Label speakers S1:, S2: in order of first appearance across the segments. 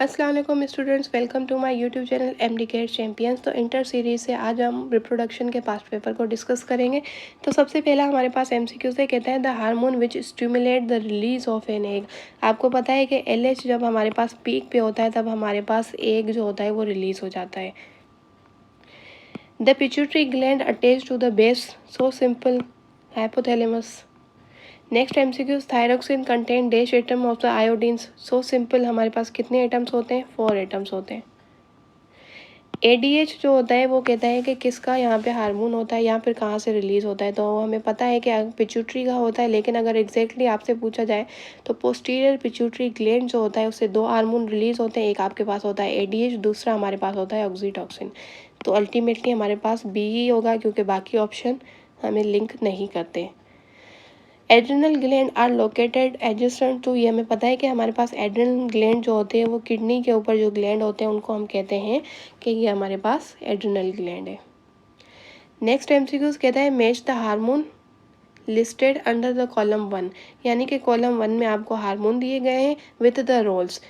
S1: अस्सलाम वालेकुम students, welcome to my YouTube channel MD care champions. तो इंटर सीरीज से आज हम रिप्रोडक्शन के पास्ट पेपर को डिस्कस करेंगे। तो सबसे पहला हमारे पास एमसीक्यू से कहता है the hormone which stimulate the release of an egg. आपको पता है कि एलएच जब हमारे पास पीक पे होता है तब हमारे पास एग जो होता है वो रिलीज हो जाता है। The pituitary gland attach to the base, so simple, hypothalamus. Next MCQ, thyroxine contain dash atom of the iodines, so simple. हमारे पास कितने एटम्स होते हैं? 4 एटम्स होते हैं। एडीएच जो होता है वो कहता है कि किसका यहाँ पे हार्मोन होता है या फिर कहाँ से रिलीज होता है। तो हमें पता है कि पिट्यूटरी का होता है, लेकिन अगर एग्जैक्टली आपसे पूछा जाए तो पोस्टीरियर पिट्यूटरी ग्लैंड जो होता है उससे 2 हार्मोन रिलीज होते हैं। एक आपके पास होता है एडीएच, दूसरा हमारे पास होता है ऑक्सीटॉसिन। तो अल्टीमेटली हमारे पास बी ही होगा, क्योंकि बाकी ऑप्शन हमें लिंक नहीं करते। Adrenal gland are located adjacent to, ये हमें पता है कि हमारे पास एड्रिनल ग्लैंड जो होते हैं वो किडनी के ऊपर जो ग्लैंड होते हैं उनको हम कहते हैं कि ये हमारे पास एड्रिनल ग्लैंड है। नेक्स्ट एमसीक्यूज कहता है match the hormone listed under the column 1, यानी कि कॉलम 1 में आपको हार्मोन दिए गए हैं with the roles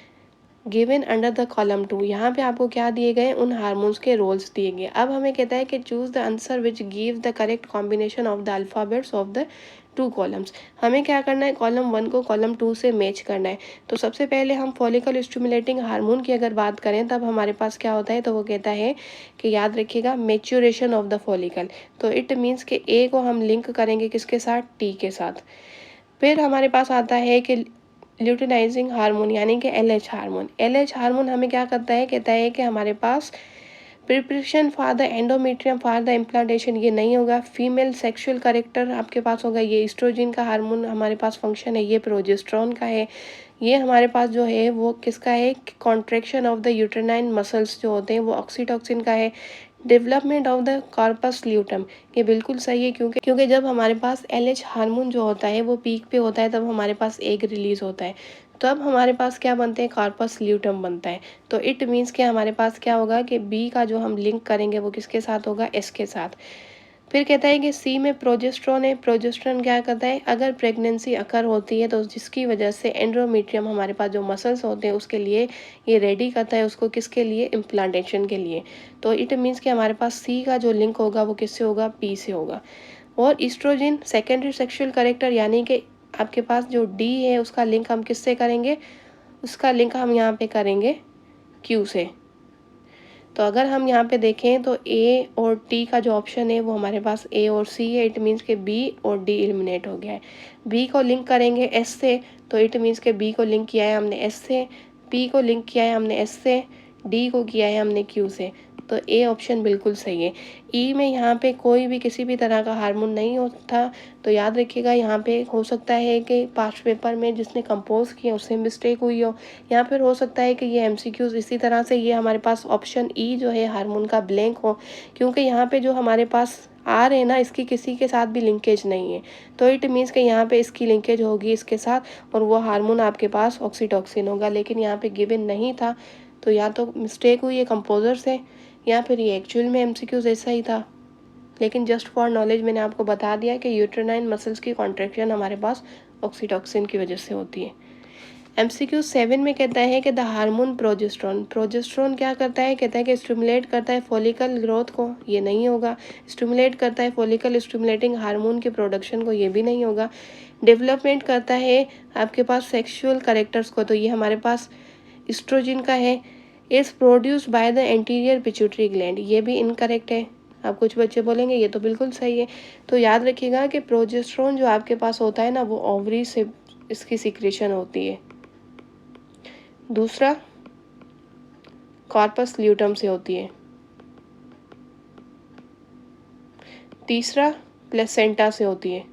S1: given under the column 2। यहाँ पे आपको क्या दिए गए? उन हार्मोन्स के रोल्स दिए गए। अब हमें कहता है कि choose the answer which give the correct combination of the alphabets of the 2 columns. हमें क्या करना है? कॉलम 1 को कॉलम 2 से मैच करना है। तो सबसे पहले हम फॉलिकल स्टिमुलेटिंग हार्मोन की अगर बात करें तब हमारे पास क्या होता है? तो वो कहता है कि याद रखिएगा मेच्योरेशन ऑफ द फॉलिकल। तो इट मीन्स कि ए को हम लिंक करेंगे किसके साथ? टी के साथ। फिर हमारे पास आता है कि ल्यूटिनाइजिंग हार्मोन, यानी कि एलएच हार्मोन। एलएच हार्मोन हमें क्या करता है? कहता है कि हमारे पास preparation for the endometrium for the implantation, ये नहीं होगा। फीमेल सेक्सुअल करेक्टर आपके पास होगा, ये एस्ट्रोजन का हार्मोन हमारे पास फंक्शन है, ये प्रोजेस्टेरोन का है। ये हमारे पास जो है वो किसका है? Contraction of the uterine muscles जो होते हैं वो ऑक्सीटॉसिन का है। Development of the corpus luteum, ये बिल्कुल सही है, क्योंकि जब हमारे पास एलएच हार्मोन जो होता है वो पीक पे होता है तब हमारे पास एग रिलीज होता है। तो अब हमारे पास क्या बनते हैं? कॉर्पस ल्यूटम बनता है। तो इट मीन्स कि हमारे पास क्या होगा कि बी का जो हम लिंक करेंगे वो किसके साथ होगा? एस के साथ। फिर कहता है कि सी में प्रोजेस्ट्रॉन है। प्रोजेस्ट्रॉन क्या करता है? अगर प्रेगनेंसी अकर होती है तो जिसकी वजह से एंड्रोमेट्रियम हमारे पास जो मसल्स होते हैं उसके लिए ये रेडी करता है उसको, किसके लिए? इम्प्लांटेशन के लिए। तो इट मीन्स कि हमारे पास सी का जो लिंक होगा वो किससे होगा? पी से होगा। और ईस्ट्रोजन सेकेंडरी सेक्सुअल करेक्टर, यानी कि आपके पास जो डी है उसका लिंक हम किससे करेंगे? उसका लिंक हम यहाँ पे करेंगे क्यू से। तो अगर हम यहाँ पे देखें तो ए और टी का जो ऑप्शन है वो हमारे पास ए और सी है। इट मीन्स के बी और डी एलिमिनेट हो गया है। बी को लिंक करेंगे एस से, तो इट मीन्स के बी को लिंक किया है हमने एस से, पी को लिंक किया है हमने एस से, डी को किया है हमने क्यू से। तो ए ऑप्शन बिल्कुल सही है। ई में यहाँ पे कोई भी किसी भी तरह का हार्मोन नहीं होता। तो याद रखिएगा यहाँ पे हो सकता है कि पास्ट पेपर में जिसने कंपोज किया उससे मिस्टेक हुई हो, या फिर हो सकता है कि ये एमसीक्यूज इसी तरह से ये हमारे पास ऑप्शन ई जो है हार्मोन का ब्लैंक हो, क्योंकि यहाँ पे जो हमारे पास आ रहे हैं ना इसकी किसी के साथ भी लिंकेज नहीं है। तो इट मीन्स कि यहाँ पे इसकी लिंकेज होगी इसके साथ और वो हार्मोन आपके पास ऑक्सीटॉक्सिन होगा, लेकिन यहाँ पे गिवन नहीं था। तो या तो मिस्टेक हुई है कंपोजर से या फिर ये एक्चुअल में एमसीक्यूज ऐसा ही था। लेकिन जस्ट फॉर नॉलेज मैंने आपको बता दिया कि यूट्राइन मसल्स की कॉन्ट्रैक्शन हमारे पास ऑक्सीटॉक्सिन की वजह से होती है। एमसीक्यू 7 में कहता है कि द हार्मोन प्रोजेस्टेरोन, प्रोजेस्टेरोन क्या करता है? कहता है कि स्टिमुलेट करता है फॉलिकल ग्रोथ को, ये नहीं होगा। स्टिमुलेट करता है फॉलिकल स्टिमुलेटिंग हार्मोन के प्रोडक्शन को, ये भी नहीं होगा। डेवलपमेंट करता है आपके पास सेक्सुअल करेक्टर्स को, तो ये हमारे पास एस्ट्रोजन का है। Is produced by the anterior pituitary gland, ये भी इनकरेक्ट है। आप कुछ बच्चे बोलेंगे ये तो बिल्कुल सही है। तो याद रखिएगा कि प्रोजेस्टेरोन जो आपके पास होता है ना वो ओवरी से इसकी सिक्रेशन होती है। दूसरा कॉर्पस ल्यूटम से होती है। तीसरा प्लेसेंटा से होती है।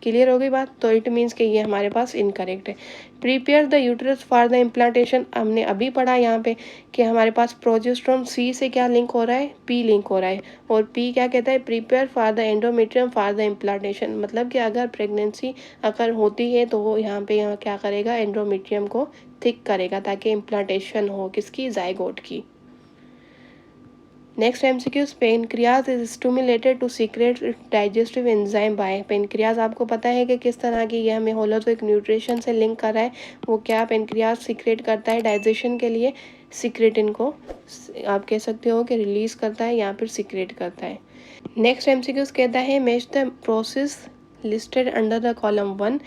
S1: क्लियर हो गई बात? तो इट मीन्स कि ये हमारे पास इनकरेक्ट है। Prepare the uterus for the implantation, हमने अभी पढ़ा यहाँ पे कि हमारे पास प्रोजेस्टेरोन सी से क्या लिंक हो रहा है? पी लिंक हो रहा है। और पी क्या कहता है? Prepare for the endometrium for the implantation, मतलब कि अगर प्रेगनेंसी अगर होती है तो वो यहाँ क्या करेगा? एंडोमेट्रियम को थिक करेगा ताकि इम्प्लांटेशन हो किसकी? जाइगोट की। Next MCQs, pancreas is stimulated to secrete digestive enzyme by. Pancreas आपको पता है कि किस तरह की, ये हमें होलोजोइक न्यूट्रिशन से लिंक कर रहा है। वो क्या पेनक्रियाज सीक्रेट करता है डाइजेशन के लिए? सीक्रेटिन को आप कह सकते हो कि रिलीज करता है या फिर सीक्रेट करता है। नेक्स्ट एमसीक्यूज कहता है match the process listed under the column 1।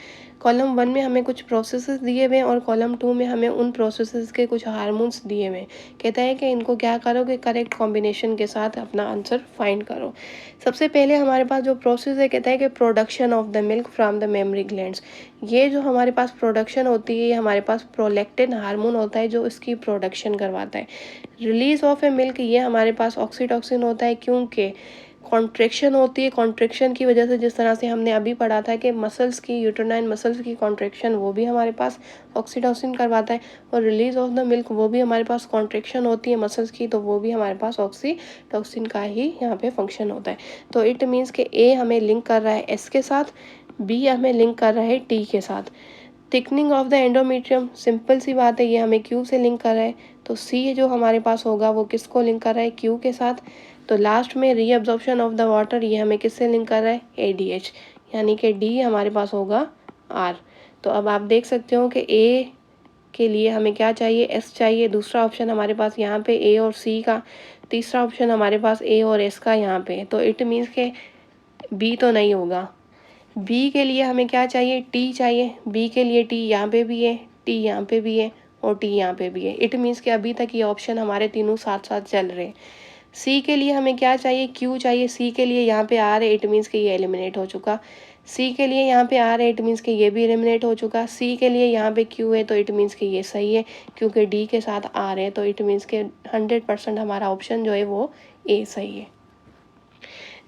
S1: Column 1 में हमें कुछ प्रोसेसेस दिए हुए हैं और कॉलम 2 में हमें उन प्रोसेसेस के कुछ हार्मोन्स दिए हुए हैं। कहता है कि इनको क्या करो कि करेक्ट कॉम्बिनेशन के साथ अपना आंसर फाइंड करो। सबसे पहले हमारे पास जो प्रोसेस है, कहता है कि production of the milk from the mammary glands. ये जो हमारे पास प्रोडक्शन होती है, ये हमारे पास प्रोलैक्टिन हार्मोन होता है जो इसकी प्रोडक्शन करवाता है। रिलीज ऑफ ए मिल्क, ये हमारे पास ऑक्सीटोसिन होता है, क्योंकि कॉन्ट्रैक्शन होती है। कॉन्ट्रैक्शन की वजह से, जिस तरह से हमने अभी पढ़ा था कि मसल्स की, यूटेराइन मसल्स की कॉन्ट्रैक्शन, वो भी हमारे पास ऑक्सीटोसिन करवाता है। और रिलीज ऑफ द मिल्क, वो भी हमारे पास कॉन्ट्रैक्शन होती है मसल्स की, तो वो भी हमारे पास ऑक्सीटोसिन का ही यहाँ पे फंक्शन होता है। तो इट मीन्स कि ए हमें लिंक कर रहा है एस के साथ, बी हमें लिंक कर रहा है टी के साथ। Thickening of the endometrium, simple सी बात है, ये हमें क्यू से लिंक कर रहा है। तो सी जो हमारे पास होगा वो किसको लिंक कर रहा है? क्यू के साथ। तो लास्ट में रीअब्जॉर्प्शन ऑफ द वाटर, ये हमें किससे लिंक कर रहा है? एडीएच, यानी कि डी हमारे पास होगा आर। तो अब आप देख सकते हो कि ए के लिए हमें क्या चाहिए? एस चाहिए। दूसरा ऑप्शन हमारे पास यहाँ पे ए और सी का, तीसरा ऑप्शन हमारे पास ए और एस का यहाँ पे। तो इट मीन्स के बी तो नहीं होगा। बी के लिए हमें क्या चाहिए? टी चाहिए। बी के लिए टी यहाँ पे भी है, टी यहाँ पे भी है और टी यहाँ पे भी है। इट मीन्स कि अभी तक ये ऑप्शन हमारे तीनों साथ साथ चल रहे हैं। सी के लिए हमें क्या चाहिए? क्यू चाहिए। सी के लिए यहाँ पे आर है, इट मीन्स कि ये एलिमिनेट हो चुका। सी के लिए यहाँ पे आर है, इट मीन्स कि ये भी एलिमिनेट हो चुका। सी के लिए यहाँ पे क्यू है, तो इट मीन्स कि ये सही है, क्योंकि डी के साथ आर है। तो इट मीन्स कि 100% हमारा ऑप्शन जो है वो ए सही है।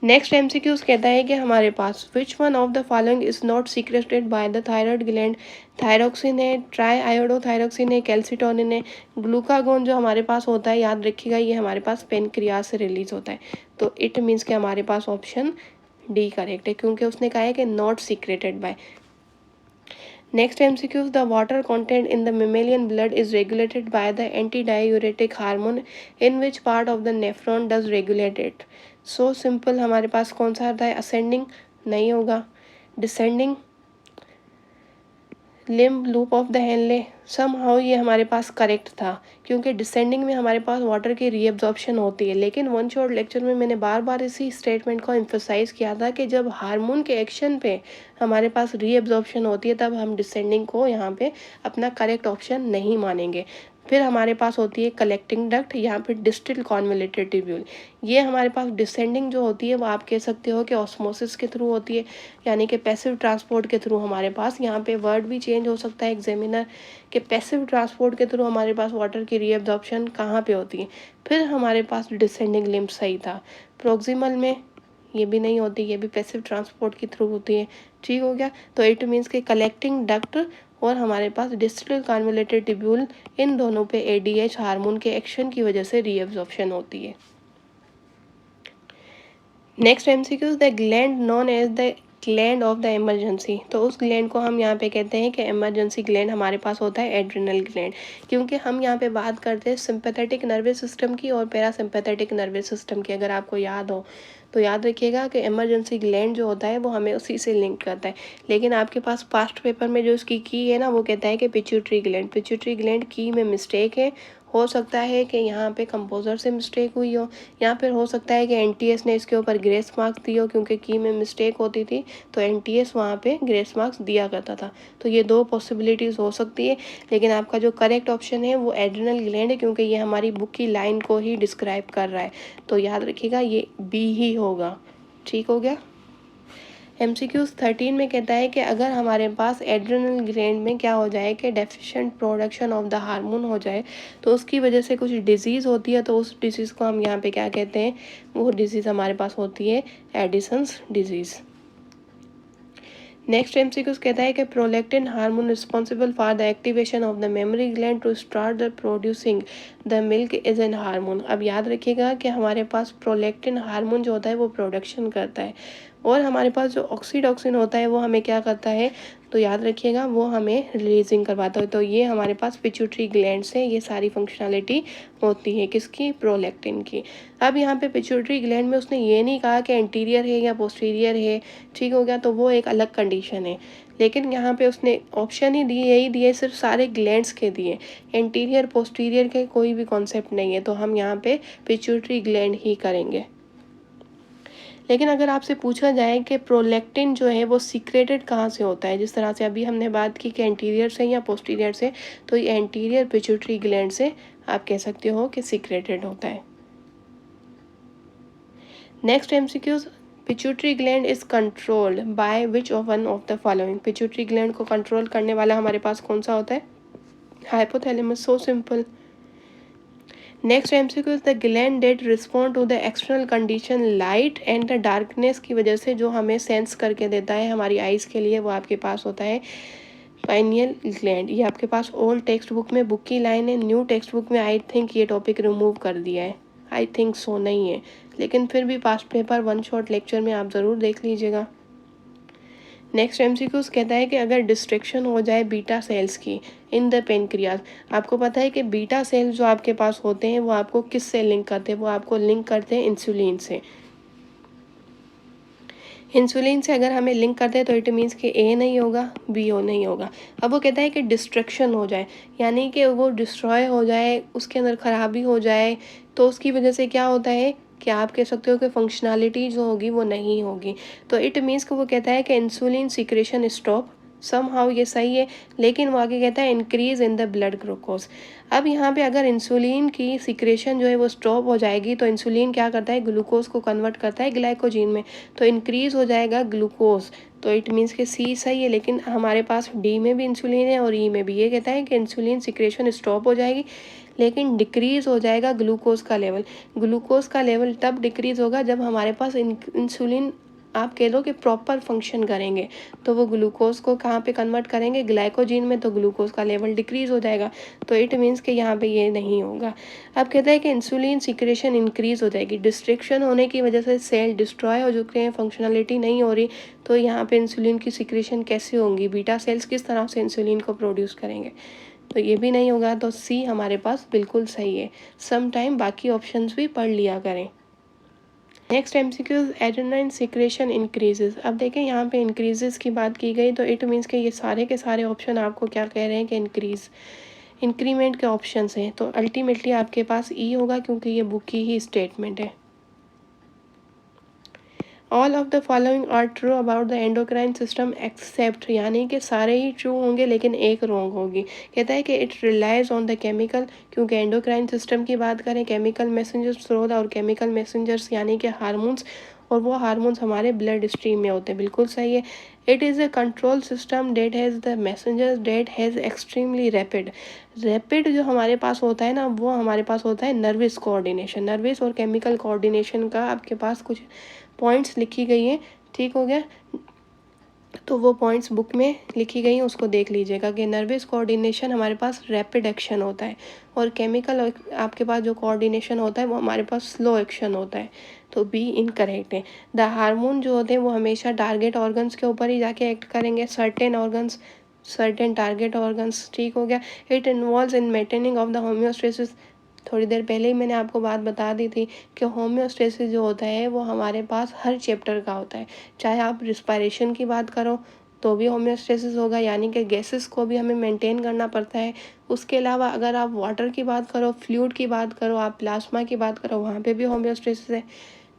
S1: नेक्स्ट एमसीक्यूज कहता है कि हमारे पास which one of the following is not secreted by the thyroid gland. Thyroxine है, ट्राई आयोडोथायरोक्सिन है, कैल्सिटोनिन है। ग्लूकागोन जो हमारे पास होता है, याद रखिएगा, ये हमारे पास पेनक्रियाज से रिलीज होता है। तो इट मीन्स कि हमारे पास ऑप्शन डी करेक्ट है, क्योंकि उसने कहा है कि not secreted bye. Next MCQ, the water content in the mammalian blood is regulated by the antidiuretic hormone. In which part of the nephron does regulate it? So simple, हमारे पास कौन सा आता है? ascending नहीं होगा, descending, limb loop of the Henle, somehow ये हमारे पास करेक्ट था, क्योंकि डिसेंडिंग में हमारे पास वाटर की रीअब्जॉर्प्शन होती है। लेकिन वन शॉट लेक्चर में मैंने बार बार इसी स्टेटमेंट को एम्फोसाइज किया था कि जब हार्मोन के एक्शन पे हमारे पास रीअब्जॉर्प्शन होती है, तब हम डिसेंडिंग को यहाँ पे अपना करेक्ट ऑप्शन नहीं मानेंगे। फिर हमारे पास होती है कलेक्टिंग डक्ट या फिर डिस्टल कॉन्वोल्यूटेड ट्यूब्यूल। ये हमारे पास डिसेंडिंग जो होती है वो आप कह सकते हो कि ऑस्मोसिस के थ्रू होती है, यानी कि पैसिव ट्रांसपोर्ट के थ्रू हमारे पास, यहाँ पे वर्ड भी चेंज हो सकता है एग्जामिनर के, पैसिव ट्रांसपोर्ट के थ्रू हमारे पास वाटर की रीअब्जॉर्प्शन कहाँ पे होती है। फिर हमारे पास डिसेंडिंग लिम्ब सही था। प्रोक्सिमल में ये भी नहीं होती, ये भी पैसिव ट्रांसपोर्ट के थ्रू होती है। ठीक हो गया। तो इट मीन्स के कलेक्टिंग डक्ट और हमारे पास डिस्टल कॉन्वोल्यूटेड ट्यूब्यूल, इन दोनों पे एडीएच हार्मोन के एक्शन की वजह से रीअब्जॉर्प्शन होती है। Next MCQ, the gland known as the gland of the emergency. तो उस ग्लैंड को हम यहाँ पे कहते हैं कि इमरजेंसी ग्लैंड हमारे पास होता है एड्रिनल ग्लैंड, क्योंकि हम यहाँ पे बात करते हैं सिंपैथेटिक नर्वस सिस्टम की और पैरासिम्पैथेटिक नर्वस सिस्टम की। अगर आपको याद हो तो याद रखिएगा कि इमरजेंसी ग्लैंड जो होता है वो हमें उसी से लिंक करता है। लेकिन आपके पास पास्ट पेपर में जो इसकी की है ना, वो कहता है कि पिट्यूटरी ग्लैंड। पिट्यूटरी ग्लैंड की में मिस्टेक है, हो सकता है कि यहाँ पे कंपोजर से मिस्टेक हुई हो, या फिर हो सकता है कि एनटीएस ने इसके ऊपर ग्रेस मार्क्स दी हो, क्योंकि की में मिस्टेक होती थी तो एनटीएस वहाँ पे ग्रेस मार्क्स दिया करता था। तो ये दो पॉसिबिलिटीज़ हो सकती है, लेकिन आपका जो करेक्ट ऑप्शन है वो एड्रिनल ग्लैंड है, क्योंकि ये हमारी बुक की लाइन को ही डिस्क्राइब कर रहा है। तो याद रखिएगा ये बी ही होगा। ठीक हो गया। MCQ 13 में कहता है कि अगर हमारे पास एड्रिनल ग्लैंड में क्या हो जाए कि deficient production of the hormone हो जाए, तो उसकी वजह से कुछ डिजीज़ होती है, तो उस डिजीज़ को हम यहाँ पे क्या कहते हैं? वो डिजीज़ हमारे पास होती है एडिसन्स डिजीज़। नेक्स्ट MCQ कहता है कि prolactin hormone responsible for the activation of the mammary gland to start the producing the milk is an hormone. अब याद रखिएगा कि हमारे पास प्रोलैक्टिन हार्मोन जो होता है वो प्रोडक्शन करता है। और हमारे पास जो ऑक्सीटोसिन होता है वो हमें क्या करता है, तो याद रखिएगा वो हमें रिलीजिंग करवाता है। तो ये हमारे पास पिट्यूटरी ग्लैंड से ये सारी फंक्शनैलिटी होती है, किसकी, प्रोलैक्टिन की। अब यहाँ पे पिट्यूटरी ग्लैंड में उसने ये नहीं कहा कि एंटीरियर है या पोस्टीरियर है, ठीक हो गया, तो वो एक अलग कंडीशन है। लेकिन यहाँ पे उसने ऑप्शन ही दिए, यही दिए, सिर्फ सारे ग्लैंड्स के दिए, एंटीरियर पोस्टीरियर के कोई भी कॉन्सेप्ट नहीं है। तो हम यहाँ पे पिट्यूटरी ग्लैंड ही करेंगे। लेकिन अगर आपसे पूछा जाए कि प्रोलैक्टिन जो है वो सीक्रेटेड कहाँ से होता है, जिस तरह से अभी हमने बात की कि एंटीरियर से या पोस्टीरियर से, तो ये एंटीरियर पिट्यूटरी ग्लैंड से आप कह सकते हो कि सीक्रेटेड होता है। Next MCQs, pituitary gland is controlled by which of one of the following. Pituitary gland को कंट्रोल करने वाला हमारे पास कौन सा होता है, hypothalamus, so simple. Next MCQ, the gland that respond to the external condition light and the darkness की वजह से जो हमें सेंस करके देता है हमारी आइज़ के लिए, वो आपके पास होता है पाइनियल ग्लैंड। ये आपके पास ओल्ड टेक्स्ट बुक में बुक की लाइन है, न्यू टेक्स्ट बुक में आई थिंक ये टॉपिक रिमूव कर दिया है, आई थिंक सो नहीं है, लेकिन फिर भी past paper one shot lecture में आप ज़रूर देख लीजिएगा। नेक्स्ट एमसीक्यूज कहता है कि अगर डिस्ट्रक्शन हो जाए बीटा सेल्स की इन द पेनक्रियाज, आपको पता है कि बीटा सेल्स जो आपके पास होते हैं वो आपको किस से लिंक करते हैं, वो आपको लिंक करते हैं इंसुलिन से। इंसुलिन से अगर हमें लिंक करते हैं तो इट मीन्स कि ए नहीं होगा, बी ओ नहीं होगा। अब वो कहता है कि डिस्ट्रक्शन हो जाए, यानी कि वो डिस्ट्रॉय हो जाए, उसके अंदर खराबी हो जाए, तो उसकी वजह से क्या होता है कि आप कह सकते हो कि फंक्शनैलिटी जो होगी वो नहीं होगी। तो इट मीन्स कि वो कहता है कि इंसुलिन सिक्रेशन स्टॉप समहाउ, ये सही है, लेकिन वो आगे कहता है increase in the blood glucose. अब यहाँ पे अगर इंसुलिन की सिक्रेशन जो है वो स्टॉप हो जाएगी तो इंसुलिन क्या करता है, ग्लूकोज को कन्वर्ट करता है ग्लाइकोजीन में, तो इंक्रीज हो जाएगा ग्लूकोज। तो इट मीन्स कि सी सही है, लेकिन हमारे पास डी में भी इंसुलिन है और ई में भी। ये कहता है कि इंसुलिन सिक्रेशन स्टॉप हो जाएगी लेकिन डिक्रीज हो जाएगा ग्लूकोज का लेवल। ग्लूकोज का लेवल तब डिक्रीज होगा जब हमारे पास इंसुलिन आप कह लो कि प्रॉपर फंक्शन करेंगे, तो वो ग्लूकोज को कहाँ पे कन्वर्ट करेंगे, ग्लाइकोजीन में, तो ग्लूकोज का लेवल डिक्रीज हो जाएगा। तो इट मीन्स कि यहाँ पे ये नहीं होगा। अब कहता है कि इंसुलिन सिक्रेशन इंक्रीज हो जाएगी, डिस्ट्रिक्शन होने की वजह से सेल डिस्ट्रॉय हो चुके हैं, फंक्शनलिटी नहीं हो रही, तो यहाँ पे इंसुलिन की सिक्रेशन कैसे होंगी, बीटा सेल्स किस तरह से इंसुलिन को प्रोड्यूस करेंगे, तो ये भी नहीं होगा। तो सी हमारे पास बिल्कुल सही है। सम टाइम बाकी ऑप्शंस भी पढ़ लिया करें। Next MCQ, adrenaline secretion increases. अब देखें यहाँ पे इंक्रीजेस की बात की गई, तो इट मीन्स कि ये सारे के सारे ऑप्शन आपको क्या कह रहे हैं कि इंक्रीमेंट के ऑप्शंस हैं, तो अल्टीमेटली आपके पास ई होगा क्योंकि ये बुक की ही स्टेटमेंट है। All of the following are true about the endocrine system except, यानी कि सारे ही ट्रू होंगे लेकिन एक रॉन्ग होगी। कहता है कि it relies on the chemical, क्योंकि एंडोक्राइन सिस्टम की बात करें, केमिकल मैसेंजर्स थ्रू द, और केमिकल मैसेंजर्स यानी कि हार्मोन्स, और वो हार्मोन्स हमारे ब्लड स्ट्रीम में होते हैं, बिल्कुल सही है। It is a control system that has the messengers that has extremely rapid जो हमारे पास होता है ना, वो हमारे पास होता है नर्वस कोऑर्डिनेशन, नर्वस और केमिकल कोऑर्डिनेशन का आपके पास कुछ पॉइंट्स लिखी गई हैं, ठीक हो गया, तो वो पॉइंट्स बुक में लिखी गई हैं, उसको देख लीजिएगा कि नर्वस कोऑर्डिनेशन हमारे पास रैपिड एक्शन होता है और केमिकल आपके पास जो कोऑर्डिनेशन होता है वो हमारे पास स्लो एक्शन होता है, तो बी इनकरेक्ट है। द हार्मोन जो होते हैं वो हमेशा टारगेट ऑर्गन्स के ऊपर ही जाके एक्ट करेंगे, certain organs, certain target organs, ठीक हो गया। It involves in maintaining of the homeostasis, थोड़ी देर पहले ही मैंने आपको बात बता दी थी कि होम्योस्टेसिस जो होता है वो हमारे पास हर चैप्टर का होता है, चाहे आप रिस्पायरेशन की बात करो तो भी होम्योस्टेसिस होगा, यानी कि गैसेस को भी हमें मेंटेन करना पड़ता है। उसके अलावा अगर आप वाटर की बात करो, फ्लूइड की बात करो, आप प्लाज्मा की बात करो, वहाँ पे भी होम्योस्टेसिस है।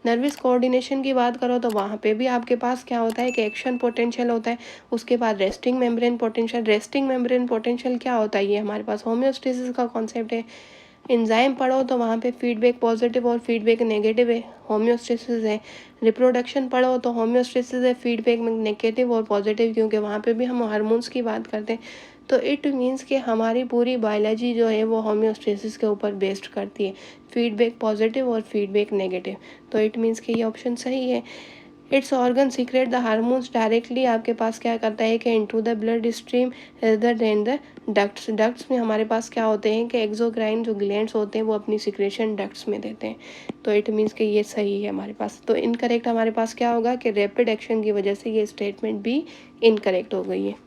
S1: नर्वस कोऑर्डिनेशन की बात करो तो वहाँ पे भी आपके पास क्या होता है कि एक्शन पोटेंशियल होता है, उसके बाद resting membrane potential. Resting membrane potential क्या होता है, ये हमारे पास होम्योस्टेसिस का कॉन्सेप्ट है। एंजाइम पढ़ो तो वहाँ पे फीडबैक पॉजिटिव और फीडबैक नेगेटिव है, होम्योस्टेसिस है। रिप्रोडक्शन पढ़ो तो होम्योस्टेसिस है, फीडबैक नेगेटिव और पॉजिटिव, क्योंकि वहाँ पे भी हम हार्मोन्स की बात करते हैं। तो इट मीन्स कि हमारी पूरी बायोलॉजी जो है वो होम्योस्टेसिस के ऊपर बेस्ड करती है, फीडबैक पॉजिटिव और फीडबैक नेगेटिव, तो इट मीन्स कि ये ऑप्शन सही है। It's organ secret the hormones directly आपके पास क्या करता है कि into the blood stream rather than the ducts. Ducts में हमारे पास क्या होते हैं कि एक्सोक्राइन जो ग्लैंड्स होते हैं वो अपनी सिक्रेशन डक्ट्स में देते हैं। तो इट मीन्स कि ये सही है हमारे पास। तो इनकरेक्ट हमारे पास क्या होगा कि रैपिड एक्शन की वजह से ये स्टेटमेंट भी इनकरेक्ट हो गई है।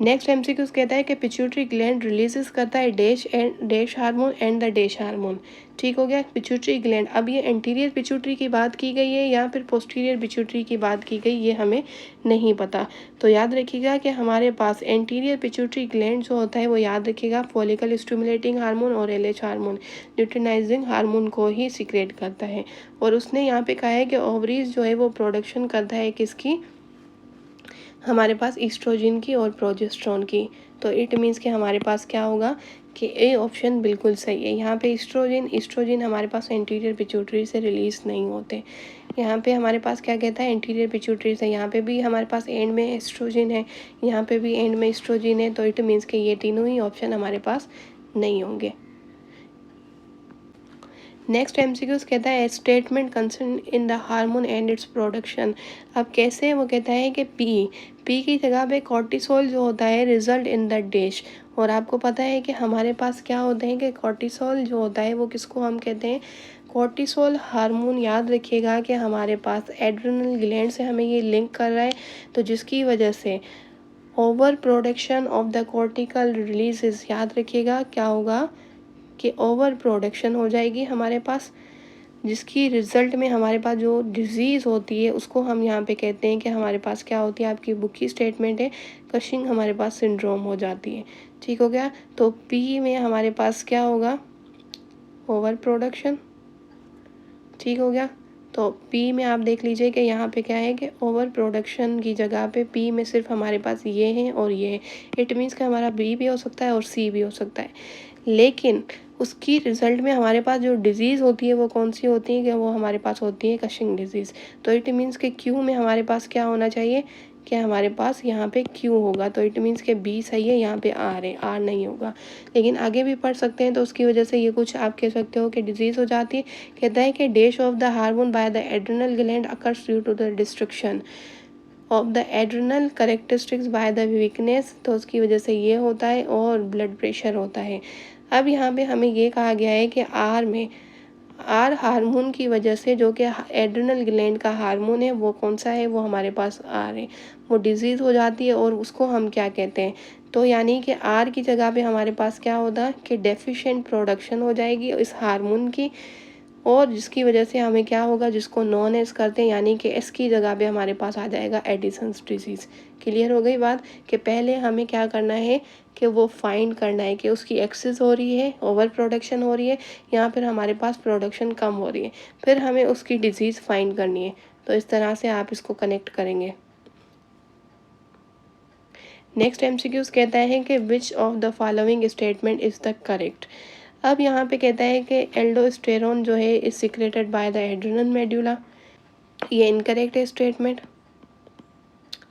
S1: नेक्स्ट एमसीक्यूज कहता है कि पिट्यूटरी ग्लैंड रिलीजेस करता है dash hormone and the dash hormone. ठीक हो गया, पिट्यूटरी ग्लैंड। अब ये एंटीरियर पिट्यूटरी की बात की गई है या फिर पोस्टीरियर पिट्यूटरी की बात की गई, ये हमें नहीं पता। तो याद रखिएगा कि हमारे पास एंटीरियर पिट्यूटरी ग्लैंड जो होता है वो याद रखिएगा फॉलिकल स्टिमुलेटिंग हार्मोन और एलएच हार्मोन ल्यूटिनाइजिंग हार्मोन को ही सिक्रेट करता है। और उसने यहाँ पे कहा है कि ओवरीज जो है वो प्रोडक्शन करता है किसकी, हमारे पास ईस्ट्रोजन की और प्रोजेस्टेरोन की। तो इट मीन्स कि हमारे पास क्या होगा कि ए ऑप्शन बिल्कुल सही है। यहाँ पे ईस्ट्रोजन हमारे पास एंटीरियर पिट्यूटरी से रिलीज नहीं होते। यहाँ पे हमारे पास क्या कहता है एंटीरियर पिट्यूटरी से, यहाँ पे भी हमारे पास एंड में एस्ट्रोजन है, यहाँ पे भी एंड में ईस्ट्रोजन है। तो इट मीन्स कि ये तीनों ही ऑप्शन हमारे पास नहीं होंगे। नेक्स्ट एमसीक्यूज कहता है statement concern in the hormone and its production. अब कैसे है, वो कहता है कि पी की जगह पे कॉर्टिसोल जो होता है रिजल्ट इन द डैश। और आपको पता है कि हमारे पास क्या होते हैं कि कॉर्टिसोल जो होता है वो किसको हम कहते हैं, कॉर्टिसोल हार्मोन। याद रखिएगा कि हमारे पास एड्रेनल ग्लैंड से हमें ये लिंक कर रहा है, तो जिसकी वजह से over production of the cortical releases, याद रखिएगा क्या होगा कि ओवर प्रोडक्शन हो जाएगी हमारे पास, जिसकी रिजल्ट में हमारे पास जो डिजीज़ होती है उसको हम यहाँ पे कहते हैं कि हमारे पास क्या होती है, आपकी बुक की स्टेटमेंट है कशिंग हमारे पास सिंड्रोम हो जाती है। ठीक हो गया, तो पी में हमारे पास क्या होगा, ओवर प्रोडक्शन। ठीक हो गया, तो पी में आप देख लीजिए कि यहाँ पे क्या है कि ओवर प्रोडक्शन की जगह पे पी में सिर्फ हमारे पास ये है और ये है। इट मीन्स कि हमारा बी भी हो सकता है और सी भी हो सकता है, लेकिन उसकी रिजल्ट में हमारे पास जो डिज़ीज़ होती है वो कौन सी होती है कि वो हमारे पास होती है कशिंग डिजीज़। तो इट मीन्स कि क्यू में हमारे पास क्या होना चाहिए कि हमारे पास यहाँ पे क्यू होगा। तो इट मीन्स कि बी सही है, यहाँ पे आर है, आर नहीं होगा। लेकिन आगे भी पढ़ सकते हैं तो उसकी वजह से ये कुछ आप कह सकते हो कि डिजीज़ हो जाती है। कहता है कि dash of the hormone by the adrenal gland occurs due to the destruction of the adrenal characteristics by the weakness. तो उसकी वजह से ये होता है और ब्लड प्रेशर होता है। अब यहाँ पे हमें ये कहा गया है कि आर हार्मोन की वजह से जो कि एड्रेनल ग्लैंड का हार्मोन है वो कौन सा है, वो हमारे पास आर है, वो डिजीज़ हो जाती है और उसको हम क्या कहते हैं। तो यानी कि आर की जगह पे हमारे पास क्या होता है कि डेफिशिएंट प्रोडक्शन हो जाएगी इस हार्मोन की, और जिसकी वजह से हमें क्या होगा, जिसको नॉन एस करते हैं, यानी कि एस की जगह पे हमारे पास आ जाएगा एडिसन्स डिजीज़। क्लियर हो गई बात कि पहले हमें क्या करना है कि वो फाइंड करना है कि उसकी एक्सेस हो रही है, ओवर प्रोडक्शन हो रही है, या फिर हमारे पास प्रोडक्शन कम हो रही है, फिर हमें उसकी डिजीज़ फाइंड करनी है। तो इस तरह से आप इसको कनेक्ट करेंगे। नेक्स्ट एमसीक्यूज कहता है कि which of the following statement is the correct. अब यहाँ पे कहता है कि एल्डोस्टेरोन जो है is secreted by the adrenal medulla. ये इनकरेक्ट है स्टेटमेंट।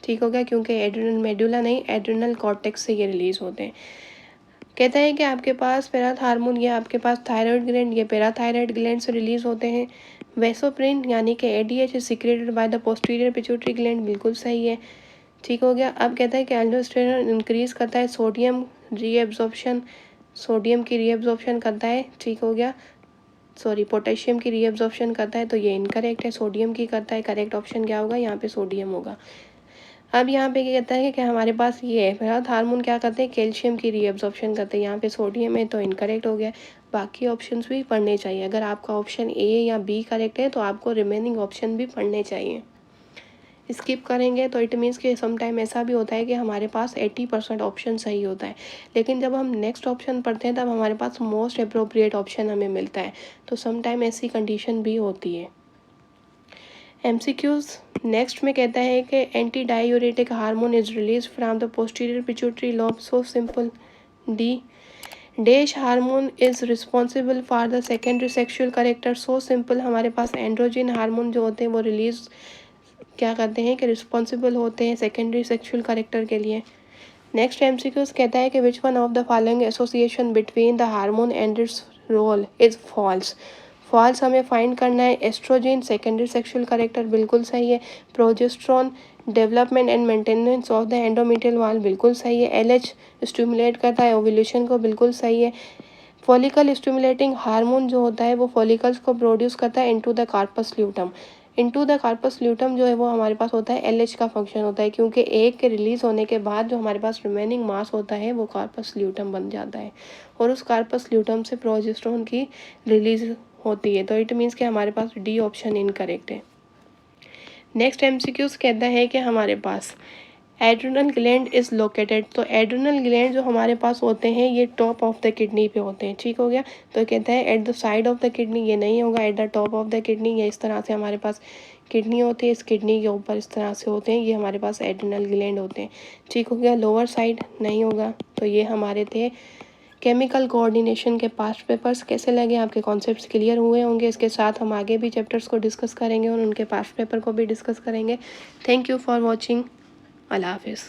S1: ठीक हो गया, क्योंकि एड्रेनल मेड्यूला नहीं, एड्रेनल कॉर्टेक्स से ये रिलीज होते हैं। कहता है कि आपके पास पैराथ हार्मोन, ये आपके पास थायराइड ग्लैंड, ये पैराथायराइड ग्लैंड से रिलीज होते हैं। वेसोप्रिन यानी कि ADH is secreted by the posterior pituitary gland, बिल्कुल सही है। ठीक हो गया। अब कहता है कि एल्डोस्टेरोन इंक्रीज करता है सोडियम रीएब्जॉर्प्शन, सोडियम की रीएब्जॉर्प्शन करता है। ठीक हो गया, सॉरी पोटेशियम की रीएब्जॉर्प्शन करता है, तो ये इनकरेक्ट है, सोडियम की करता है। करेक्ट ऑप्शन क्या होगा, यहाँ पे सोडियम होगा। अब यहाँ पे क्या कहता है कि हमारे पास ये है पैराथ हार्मोन क्या करते हैं, कैल्शियम की रीएब्जॉर्प्शन करते हैं, यहाँ पे सोडियम है तो इनकरेक्ट हो गया। बाकी ऑप्शंस भी पढ़ने चाहिए। अगर आपका ऑप्शन ए या बी करेक्ट है तो आपको रिमेनिंग ऑप्शन भी पढ़ने चाहिए। स्किप करेंगे तो इट मीन्स कि सम टाइम ऐसा भी होता है कि हमारे पास 80% ऑप्शन सही होता है, लेकिन जब हम नेक्स्ट ऑप्शन पढ़ते हैं तब हमारे पास मोस्ट अप्रोप्रिएट ऑप्शन हमें मिलता है। तो सम टाइम ऐसी कंडीशन भी होती है। एमसीक्यूज नेक्स्ट में कहता है कि anti diuretic hormone is release from the posterior pituitary lobe, so simple. D dash hormone is responsible for the secondary sexual character, so simple. हमारे पास एंड्रोजन हार्मोन जो होते हैं वो रिलीज क्या करते हैं कि रिस्पॉन्सिबल होते हैं सेकेंडरी सेक्शुअल करेक्टर के लिए। नेक्स्ट एमसीक्यूज कहता है कि which one of the following association between the hormone and its role is false. False हमें फाइंड करना है एस्ट्रोजन सेकेंडरी सेक्सुअल कैरेक्टर बिल्कुल सही है। Progesterone development and maintenance of the endometrial wall बिल्कुल सही है। एलएच स्टिमुलेट करता है ओव्यूलेशन को बिल्कुल सही है। फॉलिकल स्टिमुलेटिंग हार्मोन जो होता है वो फॉलिकल्स को प्रोड्यूस करता है into the corpus luteum. Into the corpus luteum जो है वो हमारे पास होता है एलएच का फंक्शन होता है, क्योंकि एग के रिलीज होने के बाद जो हमारे पास रिमेनिंग मास होता है वो कार्पस ल्यूटम बन जाता है और उस कार्पस ल्यूटम से प्रोजेस्टेरोन की रिलीज होती है। तो इट मीन्स कि हमारे पास डी ऑप्शन इनकरेक्ट है। नेक्स्ट एमसीक्यूज कहता है कि हमारे पास एड्रिनल ग्लैंड इज लोकेटेड। तो एड्रिनल ग्लैंड जो हमारे पास होते हैं ये टॉप ऑफ द किडनी पे होते हैं, ठीक हो गया। तो कहता है at the side of the kidney, ये नहीं होगा, at the top of the kidney, ये इस तरह से हमारे पास किडनी होती है, इस किडनी के ऊपर इस तरह से होते हैं, ये हमारे पास एड्रिनल ग्लैंड होते हैं, ठीक हो गया। लोअर साइड नहीं होगा। तो ये हमारे थे केमिकल कोऑर्डिनेशन के पास्ट पेपर्स। कैसे लगे, आपके कॉन्सेप्ट्स क्लियर हुए होंगे। इसके साथ हम आगे भी चैप्टर्स को डिस्कस करेंगे और उनके पास्ट पेपर को भी डिस्कस करेंगे। Thank you for watching. अल्लाह हाफिज़।